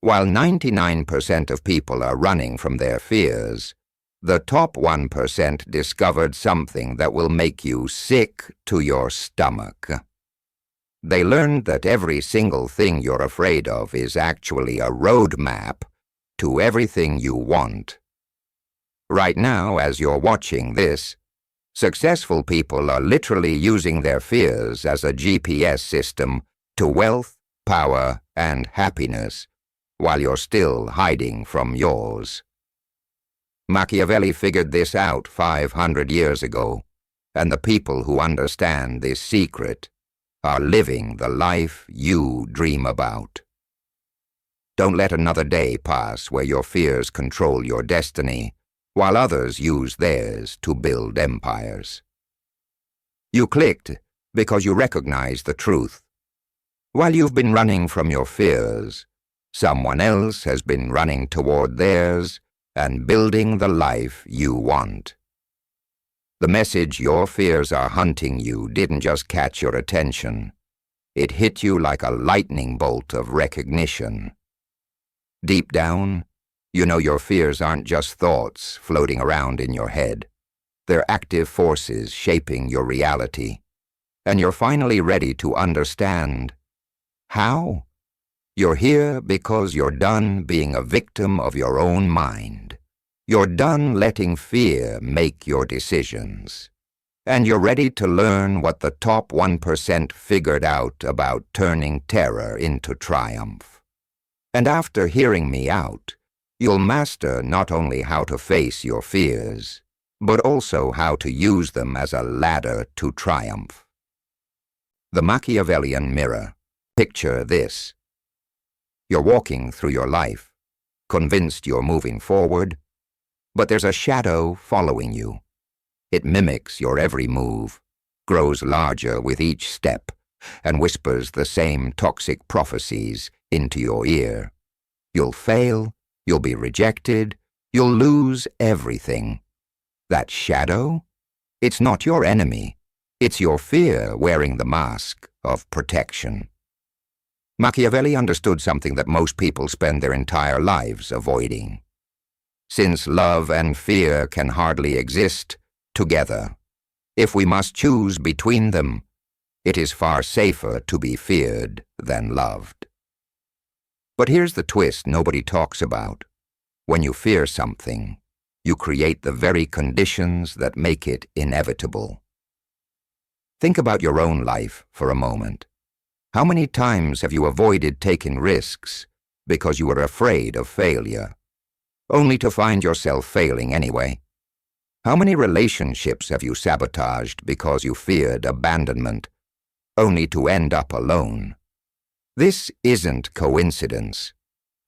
While 99% of people are running from their fears, the top 1% discovered something that will make you sick to your stomach. They learned that every single thing you're afraid of is actually a roadmap to everything you want. Right now, as you're watching this, successful people are literally using their fears as a GPS system to wealth, power, and happiness, while you're still hiding from yours. Machiavelli figured this out 500 years ago, and the people who understand this secret are living the life you dream about. Don't let another day pass where your fears control your destiny, while others use theirs to build empires. You clicked because you recognize the truth. While you've been running from your fears, someone else has been running toward theirs and building the life you want. The message your fears are hunting you didn't just catch your attention. It hit you like a lightning bolt of recognition. Deep down, you know your fears aren't just thoughts floating around in your head. They're active forces shaping your reality. And you're finally ready to understand. How? You're here because you're done being a victim of your own mind. You're done letting fear make your decisions. And you're ready to learn what the top 1% figured out about turning terror into triumph. And after hearing me out, you'll master not only how to face your fears, but also how to use them as a ladder to triumph. The Machiavellian mirror. Picture this. You're walking through your life, convinced you're moving forward, but there's a shadow following you. It mimics your every move, grows larger with each step, and whispers the same toxic prophecies into your ear. You'll fail, you'll be rejected, you'll lose everything. That shadow? It's not your enemy. It's your fear wearing the mask of protection. Machiavelli understood something that most people spend their entire lives avoiding. Since love and fear can hardly exist together, if we must choose between them, it is far safer to be feared than loved. But here's the twist nobody talks about. When you fear something, you create the very conditions that make it inevitable. Think about your own life for a moment. How many times have you avoided taking risks because you were afraid of failure, only to find yourself failing anyway? How many relationships have you sabotaged because you feared abandonment, only to end up alone? This isn't coincidence.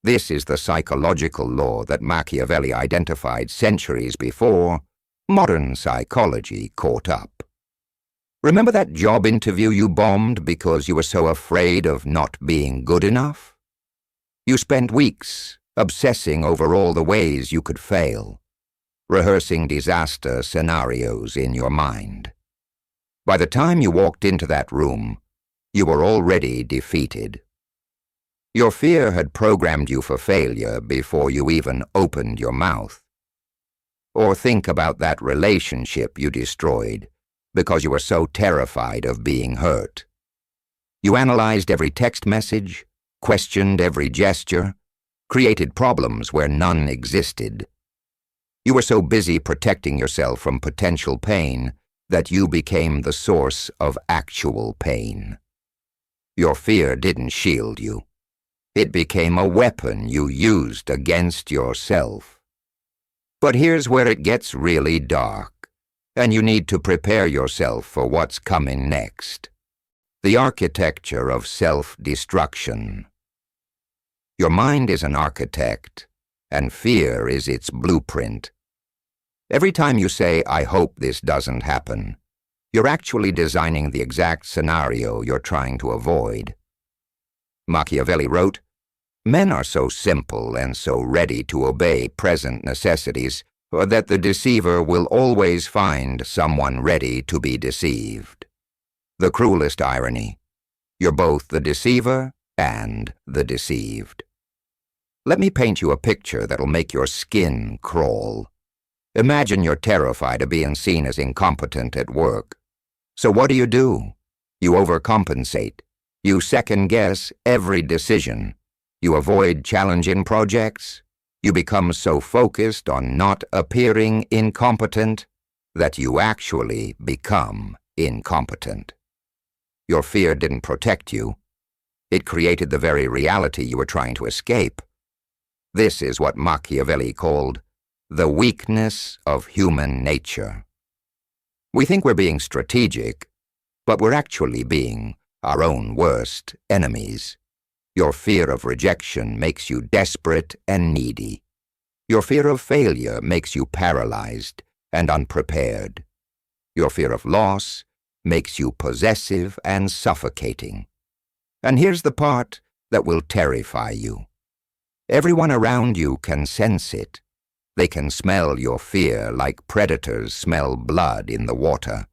This is the psychological law that Machiavelli identified centuries before modern psychology caught up. Remember that job interview you bombed because you were so afraid of not being good enough? You spent weeks obsessing over all the ways you could fail, rehearsing disaster scenarios in your mind. By the time you walked into that room, you were already defeated. Your fear had programmed you for failure before you even opened your mouth. Or think about that relationship you destroyed because you were so terrified of being hurt. You analyzed every text message, questioned every gesture, created problems where none existed. You were so busy protecting yourself from potential pain that you became the source of actual pain. Your fear didn't shield you. It became a weapon you used against yourself. But here's where it gets really dark, and you need to prepare yourself for what's coming next. The architecture of self-destruction. Your mind is an architect, and fear is its blueprint. Every time you say, "I hope this doesn't happen," you're actually designing the exact scenario you're trying to avoid. Machiavelli wrote, "Men are so simple and so ready to obey present necessities that the deceiver will always find someone ready to be deceived." The cruelest irony, you're both the deceiver and the deceived. Let me paint you a picture that'll make your skin crawl. Imagine you're terrified of being seen as incompetent at work. So what do? You overcompensate. You second-guess every decision. You avoid challenging projects. You become so focused on not appearing incompetent that you actually become incompetent. Your fear didn't protect you. It created the very reality you were trying to escape. This is what Machiavelli called the weakness of human nature. We think we're being strategic, but we're actually being our own worst enemies. Your fear of rejection makes you desperate and needy. Your fear of failure makes you paralyzed and unprepared. Your fear of loss makes you possessive and suffocating. And here's the part that will terrify you. Everyone around you can sense it. They can smell your fear like predators smell blood in the water.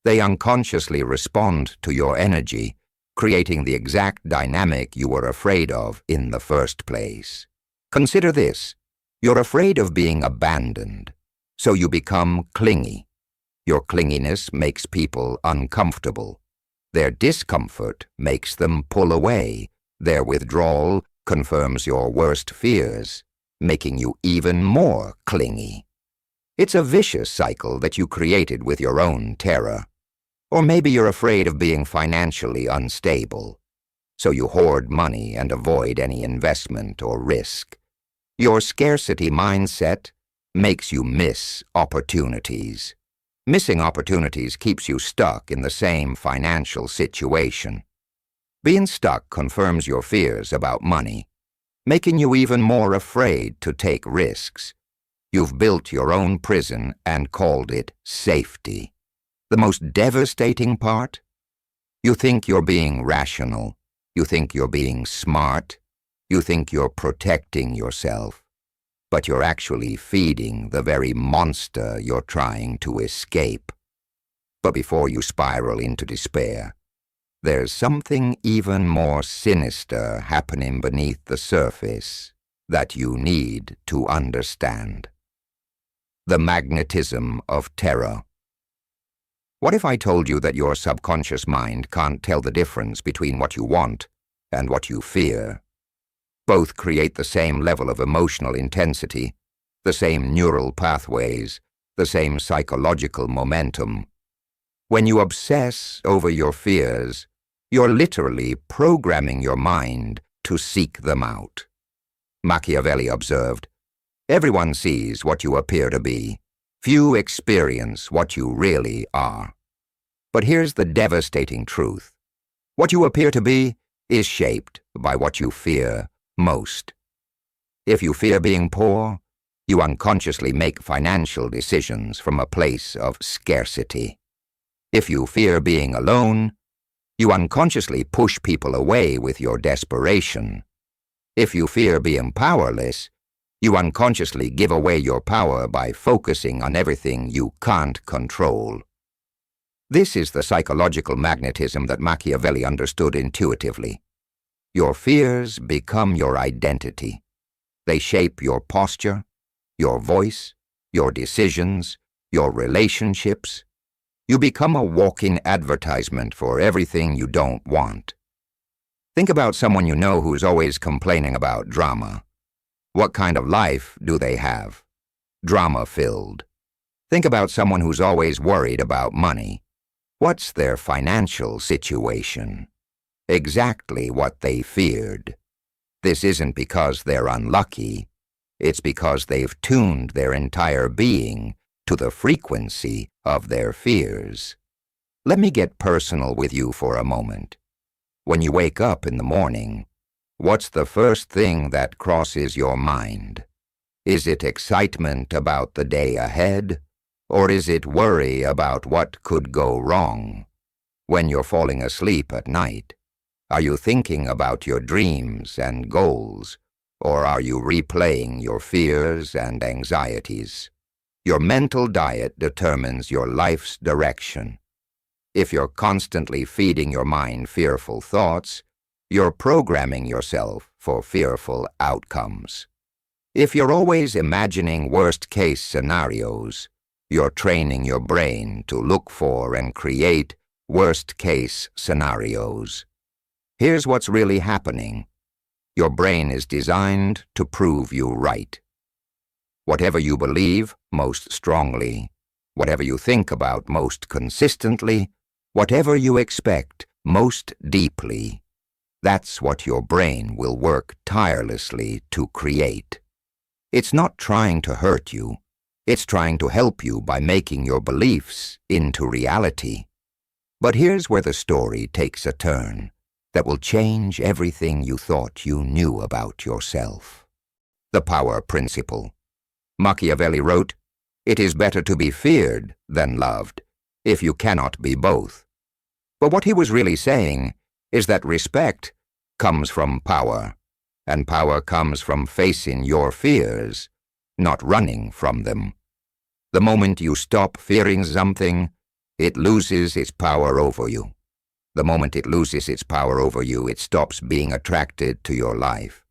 They unconsciously respond to your energy, creating the exact dynamic you were afraid of in the first place. Consider this. You're afraid of being abandoned, so you become clingy. Your clinginess makes people uncomfortable. Their discomfort makes them pull away. Their withdrawal confirms your worst fears, making you even more clingy. It's a vicious cycle that you created with your own terror. Or maybe you're afraid of being financially unstable, so you hoard money and avoid any investment or risk. Your scarcity mindset makes you miss opportunities. Missing opportunities keeps you stuck in the same financial situation. Being stuck confirms your fears about money, making you even more afraid to take risks. You've built your own prison and called it safety. The most devastating part? You think you're being rational. You think you're being smart. You think you're protecting yourself. But you're actually feeding the very monster you're trying to escape. But before you spiral into despair, there's something even more sinister happening beneath the surface that you need to understand. The magnetism of terror. What if I told you that your subconscious mind can't tell the difference between what you want and what you fear? Both create the same level of emotional intensity, the same neural pathways, the same psychological momentum. When you obsess over your fears, you're literally programming your mind to seek them out. Machiavelli observed, "Everyone sees what you appear to be. Few experience what you really are." But here's the devastating truth. What you appear to be is shaped by what you fear most. If you fear being poor, you unconsciously make financial decisions from a place of scarcity. If you fear being alone, you unconsciously push people away with your desperation. If you fear being powerless, you unconsciously give away your power by focusing on everything you can't control. This is the psychological magnetism that Machiavelli understood intuitively. Your fears become your identity. They shape your posture, your voice, your decisions, your relationships. You become a walking advertisement for everything you don't want. Think about someone you know who's always complaining about drama. What kind of life do they have? Drama-filled. Think about someone who's always worried about money. What's their financial situation? Exactly what they feared. This isn't because they're unlucky. It's because they've tuned their entire being to the frequency of their fears. Let me get personal with you for a moment. When you wake up in the morning, what's the first thing that crosses your mind? Is it excitement about the day ahead, or is it worry about what could go wrong? When you're falling asleep at night, are you thinking about your dreams and goals, or are you replaying your fears and anxieties? Your mental diet determines your life's direction. If you're constantly feeding your mind fearful thoughts, You're programming yourself for fearful outcomes. If you're always imagining worst-case scenarios, you're training your brain to look for and create worst-case scenarios. Here's what's really happening. Your brain is designed to prove you right. Whatever you believe most strongly, whatever you think about most consistently, whatever you expect most deeply, that's what your brain will work tirelessly to create. It's not trying to hurt you. It's trying to help you by making your beliefs into reality. But here's where the story takes a turn that will change everything you thought you knew about yourself. The power principle. Machiavelli wrote, "It is better to be feared than loved, if you cannot be both." But what he was really saying is that respect comes from power, and power comes from facing your fears, not running from them. The moment you stop fearing something, it loses its power over you. The moment it loses its power over you, it stops being attracted to your life.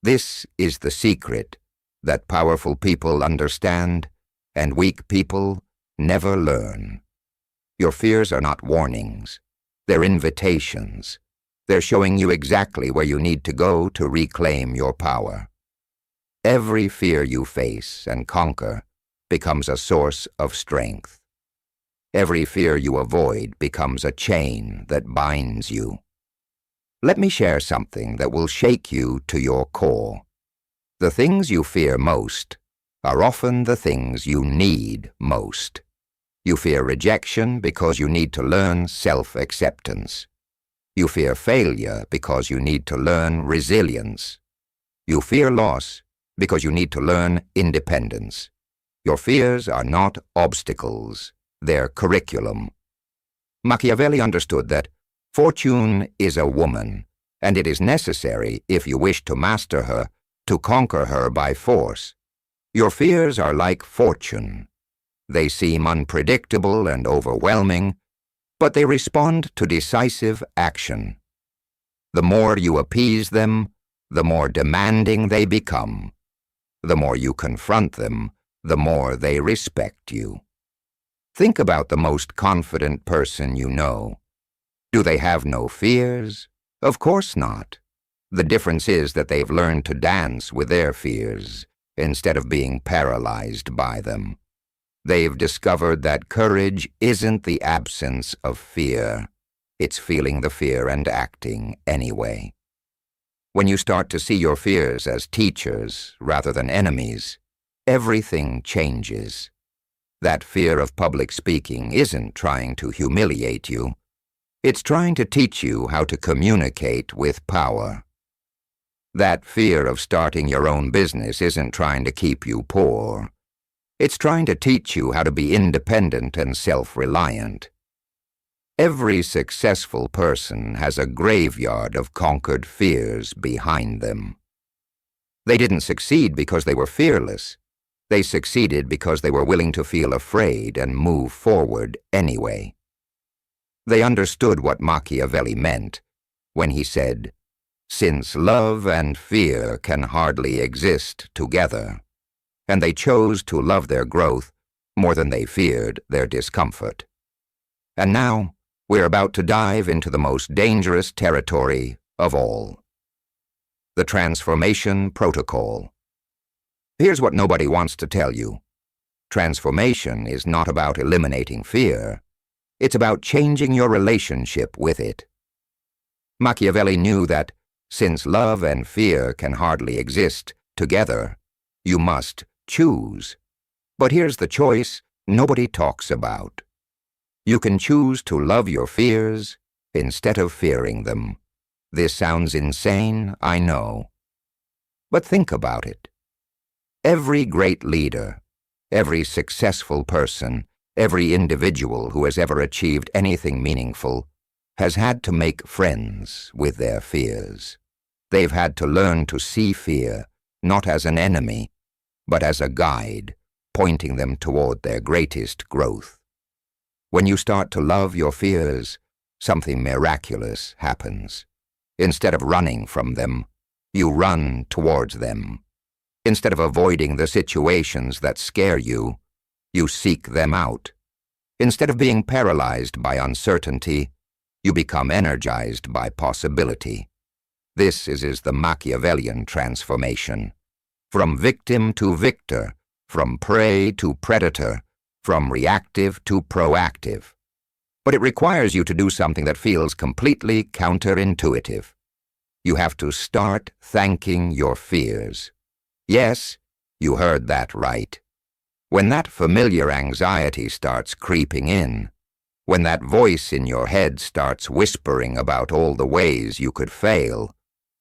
This is the secret that powerful people understand and weak people never learn. Your fears are not warnings. They're invitations. They're showing you exactly where you need to go to reclaim your power. Every fear you face and conquer becomes a source of strength. Every fear you avoid becomes a chain that binds you. Let me share something that will shake you to your core. The things you fear most are often the things you need most. You fear rejection because you need to learn self-acceptance. You fear failure because you need to learn resilience. You fear loss because you need to learn independence. Your fears are not obstacles. Their curriculum. Machiavelli understood that fortune is a woman, and it is necessary, if you wish to master her, to conquer her by force. Your fears are like fortune. They seem unpredictable and overwhelming, but they respond to decisive action. The more you appease them, the more demanding they become. The more you confront them, the more they respect you. Think about the most confident person you know. Do they have no fears? Of course not. The difference is that they've learned to dance with their fears instead of being paralyzed by them. They've discovered that courage isn't the absence of fear. It's feeling the fear and acting anyway. When you start to see your fears as teachers rather than enemies, everything changes. That fear of public speaking isn't trying to humiliate you. It's trying to teach you how to communicate with power. That fear of starting your own business isn't trying to keep you poor. It's trying to teach you how to be independent and self-reliant. Every successful person has a graveyard of conquered fears behind them. They didn't succeed because they were fearless. They succeeded because they were willing to feel afraid and move forward anyway. They understood what Machiavelli meant when he said, "Since love and fear can hardly exist together," and they chose to love their growth more than they feared their discomfort. And now, we're about to dive into the most dangerous territory of all. The transformation protocol. Here's what nobody wants to tell you. Transformation is not about eliminating fear. It's about changing your relationship with it. Machiavelli knew that, since love and fear can hardly exist together, you must choose. But here's the choice nobody talks about. You can choose to love your fears instead of fearing them. This sounds insane, I know. But think about it. Every great leader, every successful person, every individual who has ever achieved anything meaningful has had to make friends with their fears. They've had to learn to see fear not as an enemy, but as a guide, pointing them toward their greatest growth. When you start to love your fears, something miraculous happens. Instead of running from them, you run towards them. Instead of avoiding the situations that scare you, you seek them out. Instead of being paralyzed by uncertainty, you become energized by possibility. This is the Machiavellian transformation. From victim to victor, from prey to predator, from reactive to proactive. But it requires you to do something that feels completely counterintuitive. You have to start thanking your fears. Yes, you heard that right. When that familiar anxiety starts creeping in, when that voice in your head starts whispering about all the ways you could fail,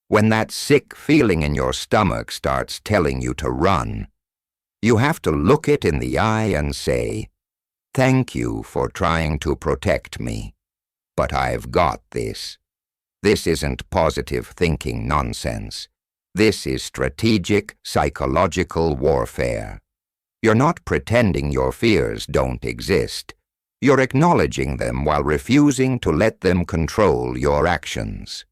when that sick feeling in your stomach starts telling you to run, you have to look it in the eye and say, "Thank you for trying to protect me, but I've got this. This isn't positive thinking nonsense. This is strategic psychological warfare. You're not pretending your fears don't exist. You're acknowledging them while refusing to let them control your actions.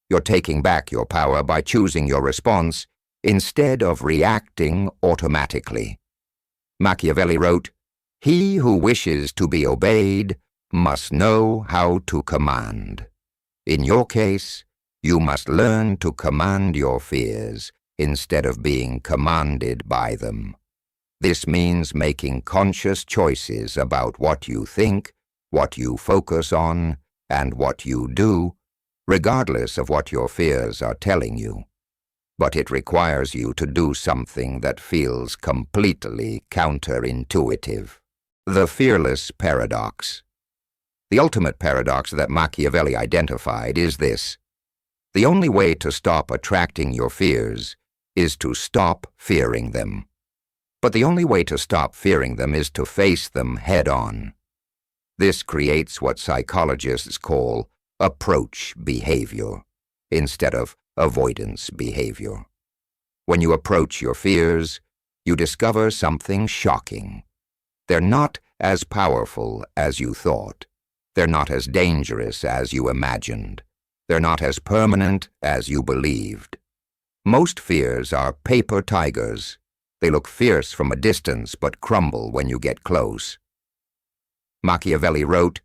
You're taking back your power by choosing your response instead of reacting automatically." Machiavelli wrote, "He who wishes to be obeyed must know how to command." In your case, you must learn to command your fears instead of being commanded by them. This means making conscious choices about what you think, what you focus on, and what you do, regardless of what your fears are telling you. But it requires you to do something that feels completely counterintuitive. The fearless paradox. The ultimate paradox that Machiavelli identified is this: the only way to stop attracting your fears is to stop fearing them. But the only way to stop fearing them is to face them head-on. This creates what psychologists call approach behavior, instead of avoidance behavior. When you approach your fears, you discover something shocking. They're not as powerful as you thought. They're not as dangerous as you imagined. They're not as permanent as you believed. Most fears are paper tigers. They look fierce from a distance but crumble when you get close. Machiavelli wrote,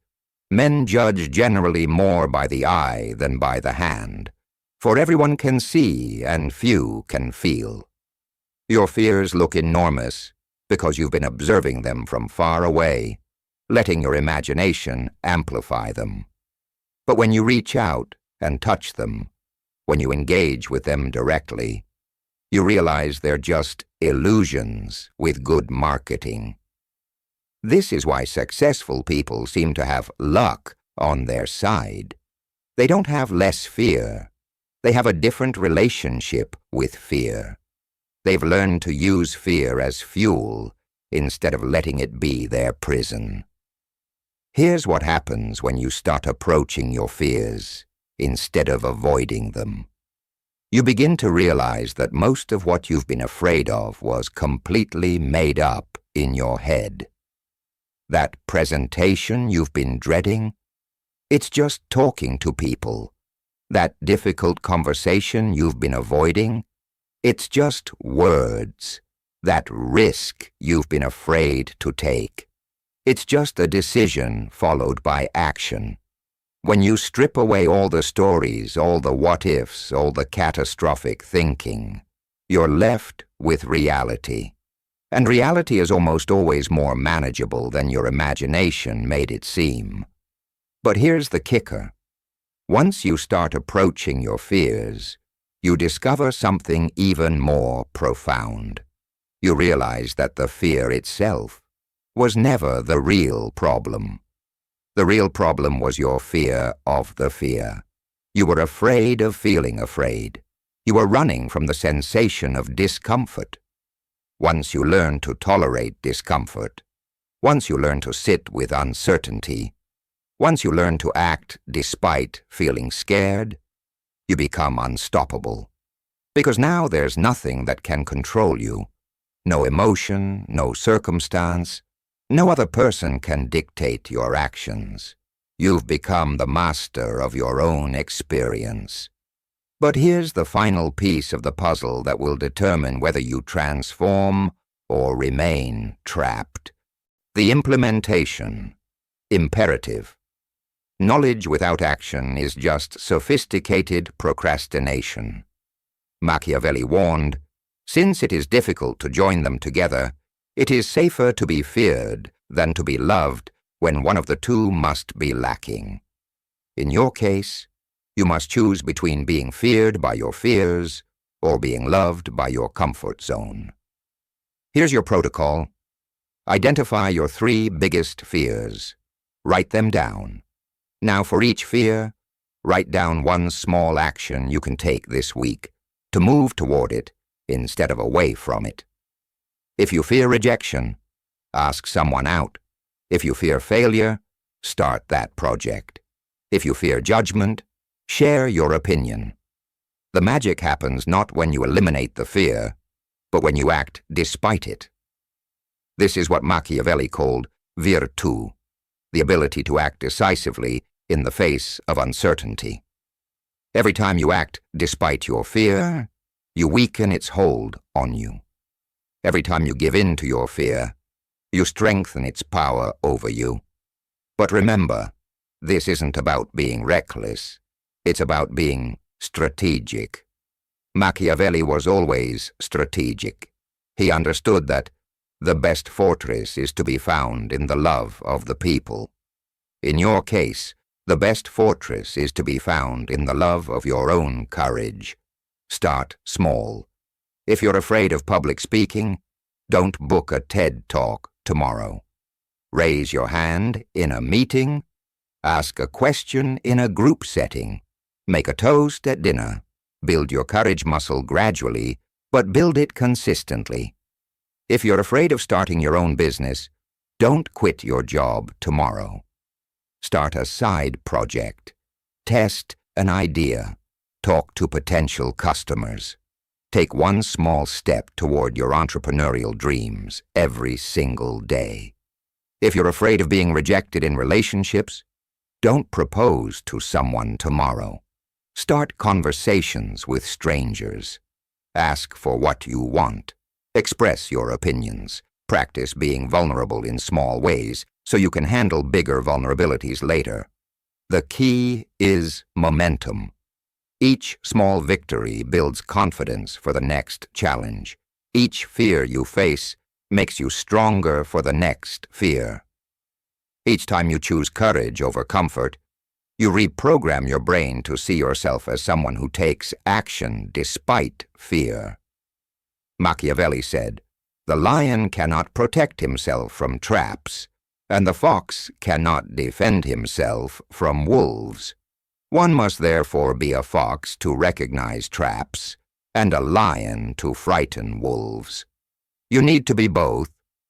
"Men judge generally more by the eye than by the hand, for everyone can see and few can feel." Your fears look enormous because you've been observing them from far away, letting your imagination amplify them. But when you reach out and touch them, when you engage with them directly, you realize they're just illusions with good marketing. This is why successful people seem to have luck on their side. They don't have less fear. They have a different relationship with fear. They've learned to use fear as fuel instead of letting it be their prison. Here's what happens when you start approaching your fears instead of avoiding them. You begin to realize that most of what you've been afraid of was completely made up in your head. That presentation you've been dreading, it's just talking to people. That difficult conversation you've been avoiding, it's just words. That risk you've been afraid to take, it's just a decision followed by action. When you strip away all the stories, all the what-ifs, all the catastrophic thinking, you're left with reality. And reality is almost always more manageable than your imagination made it seem. But here's the kicker. Once you start approaching your fears, you discover something even more profound. You realize that the fear itself was never the real problem. The real problem was your fear of the fear. You were afraid of feeling afraid. You were running from the sensation of discomfort. Once you learn to tolerate discomfort, once you learn to sit with uncertainty, once you learn to act despite feeling scared, you become unstoppable. Because now there's nothing that can control you. No emotion, no circumstance, no other person can dictate your actions. You've become the master of your own experience. But here's the final piece of the puzzle that will determine whether you transform or remain trapped. The implementation. Imperative. Knowledge without action is just sophisticated procrastination. Machiavelli warned, since it is difficult to join them together, it is safer to be feared than to be loved when one of the two must be lacking. In your case, you must choose between being feared by your fears or being loved by your comfort zone. Here's your protocol. Identify your 3 biggest fears. Write them down. Now for each fear, write down one small action you can take this week to move toward it instead of away from it. If you fear rejection, ask someone out. If you fear failure, start that project. If you fear judgment, share your opinion. The magic happens not when you eliminate the fear, but when you act despite it. This is what Machiavelli called virtù, the ability to act decisively in the face of uncertainty. Every time you act despite your fear, you weaken its hold on you. Every time you give in to your fear, you strengthen its power over you. But remember, this isn't about being reckless. It's about being strategic. Machiavelli was always strategic. He understood that the best fortress is to be found in the love of the people. In your case, the best fortress is to be found in the love of your own courage. Start small. If you're afraid of public speaking, don't book a TED Talk tomorrow. Raise your hand in a meeting. Ask a question in a group setting. Make a toast at dinner. Build your courage muscle gradually, but build it consistently. If you're afraid of starting your own business, don't quit your job tomorrow. Start a side project. Test an idea. Talk to potential customers. Take one small step toward your entrepreneurial dreams every single day. If you're afraid of being rejected in relationships, don't propose to someone tomorrow. Start conversations with strangers. Ask for what you want. Express your opinions. Practice being vulnerable in small ways so you can handle bigger vulnerabilities later. The key is momentum. Each small victory builds confidence for the next challenge. Each fear you face makes you stronger for the next fear. Each time you choose courage over comfort, you reprogram your brain to see yourself as someone who takes action despite fear. Machiavelli said, "The lion cannot protect himself from traps, and the fox cannot defend himself from wolves. One must therefore be a fox to recognize traps, and a lion to frighten wolves. You need to be both,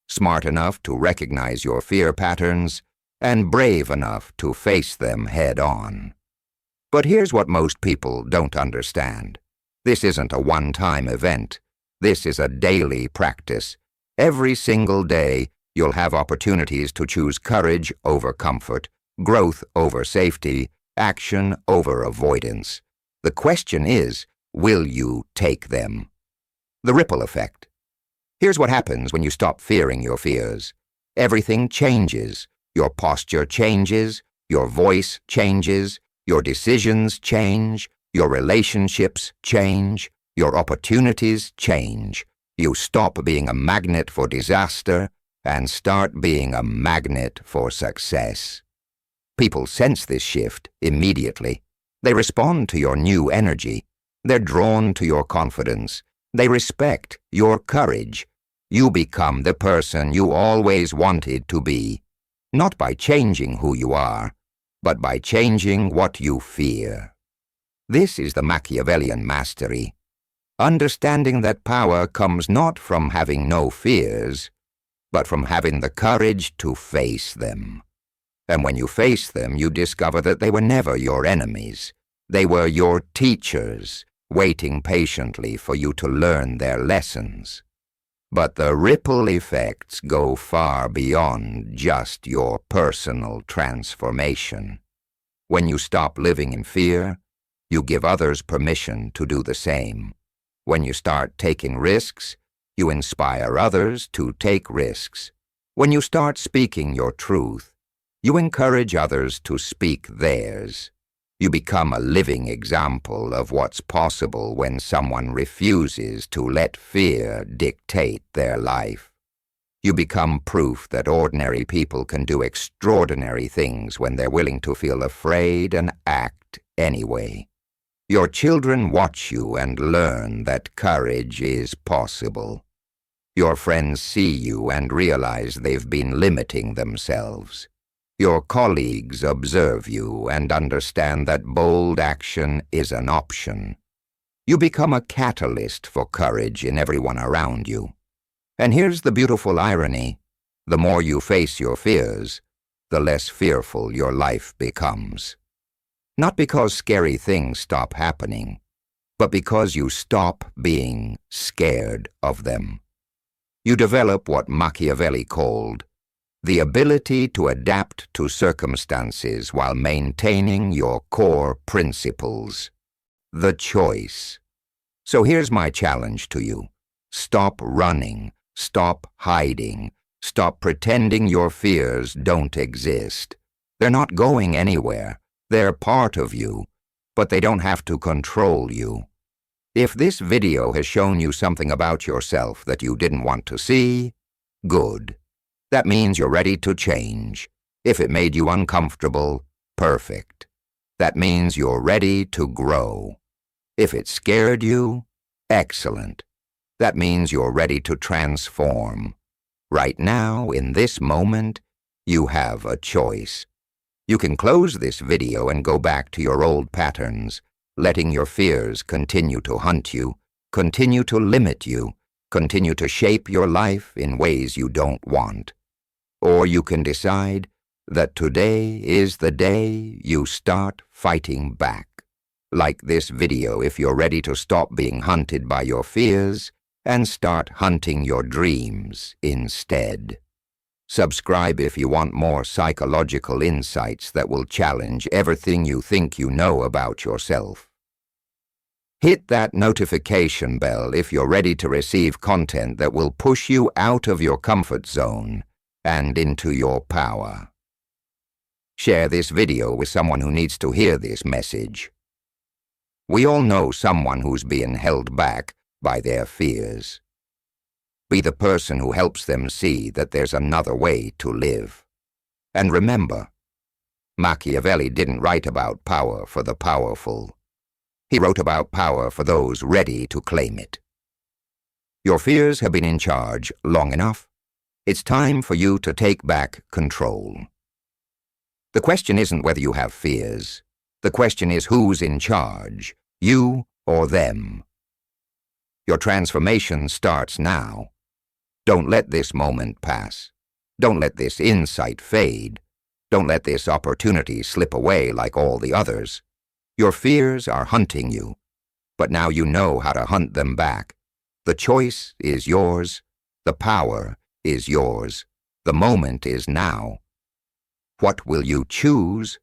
smart enough to recognize your fear patterns, and brave enough to face them head-on." But here's what most people don't understand. This isn't a one-time event. This is a daily practice. Every single day, you'll have opportunities to choose courage over comfort, growth over safety, action over avoidance. The question is, will you take them? The ripple effect. Here's what happens when you stop fearing your fears. Everything changes. Your posture changes, your voice changes, your decisions change, your relationships change, your opportunities change. You stop being a magnet for disaster and start being a magnet for success. People sense this shift immediately. They respond to your new energy. They're drawn to your confidence. They respect your courage. You become the person you always wanted to be. Not by changing who you are, but by changing what you fear. This is the Machiavellian mastery. Understanding that power comes not from having no fears, but from having the courage to face them. And when you face them, you discover that they were never your enemies. They were your teachers, waiting patiently for you to learn their lessons. But the ripple effects go far beyond just your personal transformation. When you stop living in fear, you give others permission to do the same. When you start taking risks, you inspire others to take risks. When you start speaking your truth, you encourage others to speak theirs. You become a living example of what's possible when someone refuses to let fear dictate their life. You become proof that ordinary people can do extraordinary things when they're willing to feel afraid and act anyway. Your children watch you and learn that courage is possible. Your friends see you and realize they've been limiting themselves. Your colleagues observe you and understand that bold action is an option. You become a catalyst for courage in everyone around you. And here's the beautiful irony. The more you face your fears, the less fearful your life becomes. Not because scary things stop happening, but because you stop being scared of them. You develop what Machiavelli called the ability to adapt to circumstances while maintaining your core principles. The choice. So here's my challenge to you. Stop running. Stop hiding. Stop pretending your fears don't exist. They're not going anywhere. They're part of you, but they don't have to control you. If this video has shown you something about yourself that you didn't want to see, good. That means you're ready to change. If it made you uncomfortable, perfect. That means you're ready to grow. If it scared you, excellent. That means you're ready to transform. Right now, in this moment, you have a choice. You can close this video and go back to your old patterns, letting your fears continue to hunt you, continue to limit you, continue to shape your life in ways you don't want. Or you can decide that today is the day you start fighting back. Like this video if you're ready to stop being hunted by your fears and start hunting your dreams instead. Subscribe if you want more psychological insights that will challenge everything you think you know about yourself. Hit that notification bell if you're ready to receive content that will push you out of your comfort zone and into your power. Share this video with someone who needs to hear this message. We all know someone who's being held back by their fears. Be the person who helps them see that there's another way to live. And remember, Machiavelli didn't write about power for the powerful. He wrote about power for those ready to claim it. Your fears have been in charge long enough. It's time for you to take back control. The question isn't whether you have fears. The question is who's in charge, you or them. Your transformation starts now. Don't let this moment pass. Don't let this insight fade. Don't let this opportunity slip away like all the others. Your fears are hunting you, but now you know how to hunt them back. The choice is yours. The power is yours. The moment is now. What will you choose